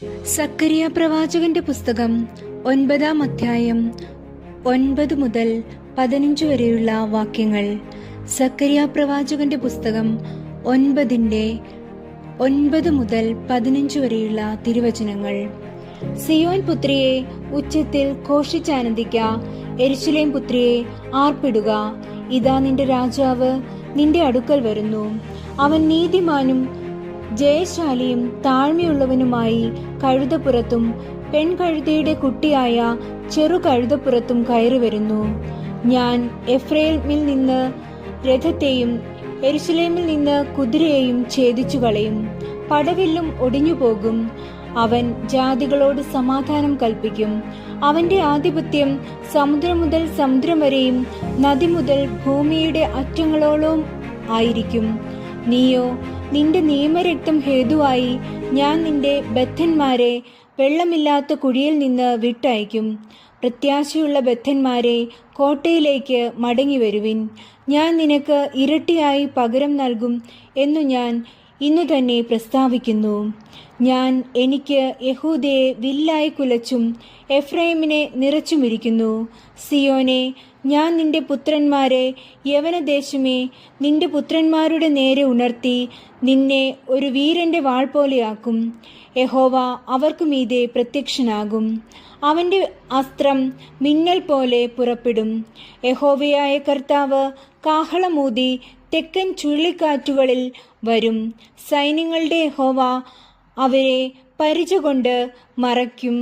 സക്കറിയ പ്രവാചകന്റെ പുസ്തകം 9-ാം അധ്യായം 9 മുതൽ 15 വരെയുള്ള വാക്യങ്ങൾ. സക്കറിയ പ്രവാചകന്റെ പുസ്തകം 9 മുതൽ 15 വരെയുള്ള തിരുവചനങ്ങൾ. സിയോൻ പുത്രിയെ ഉച്ചത്തിൽ ഘോഷിച്ചാനന്ദിക്ക, യെരൂശലേം പുത്രിയെ ആർപ്പിടുക. ഇതാ നിന്റെ രാജാവ് നിന്റെ അടുക്കൽ വരുന്നു. അവൻ നീതിമാനും ജയശാലിയും താഴ്മയുള്ളവനുമായി കഴുതപ്പുറത്തും പെൺകഴുതയുടെ കുട്ടിയായ ചെറു കഴുതപ്പുറത്തും കയറി വരുന്നു. ഞാൻ എഫ്രൈമിൽ നിന്ന് രഥത്തെയും യെരൂശലേമിൽ നിന്ന് കുതിരയെയും ഛേദിച്ചു കളയും. പടവില്ലും ഒടിഞ്ഞുപോകും. അവൻ ജാതികളോട് സമാധാനം കൽപ്പിക്കും. അവന്റെ ആധിപത്യം സമുദ്രം മുതൽ സമുദ്രം വരെയും നദി മുതൽ ഭൂമിയുടെ അറ്റങ്ങളോളം ആയിരിക്കും. നീയോ നിന്റെ നിയമരക്തം ഹേതുവായി ഞാൻ നിന്റെ ബദ്ധന്മാരെ വെള്ളമില്ലാത്ത കുഴിയിൽ നിന്ന് വിട്ടയക്കും. പ്രത്യാശയുള്ള ബദ്ധന്മാരെ, കോട്ടയിലേക്ക് മടങ്ങി വരുവിൻ. ഞാൻ നിനക്ക് ഇരട്ടിയായി പകരം നൽകും എന്നു ഞാൻ ഇന്നു തന്നെ പ്രസ്താവിക്കുന്നു. ഞാൻ എനിക്ക് യഹൂദയെ വില്ലായി കുലച്ചും എഫ്രൈമിനെ നിറച്ചുമിരിക്കുന്നു. സിയോനെ, ഞാൻ നിന്റെ പുത്രന്മാരെ, യവനദേശമേ, നിന്റെ പുത്രന്മാരുടെ നേരെ ഉണർത്തി നിന്നെ ഒരു വീരന്റെ വാൾ പോലെയാക്കും. യഹോവ അവർക്കു മീതെ പ്രത്യക്ഷനാകും. അവന്റെ അസ്ത്രം മിന്നൽ പോലെ പുറപ്പെടും. യഹോവയായ കർത്താവ് കാഹളമൂതി തെക്കൻ ചുഴലിക്കാറ്റുകളിൽ വരും. സൈന്യങ്ങളുടെ യഹോവ അവരെ പരിച കൊണ്ട് മറയ്ക്കും.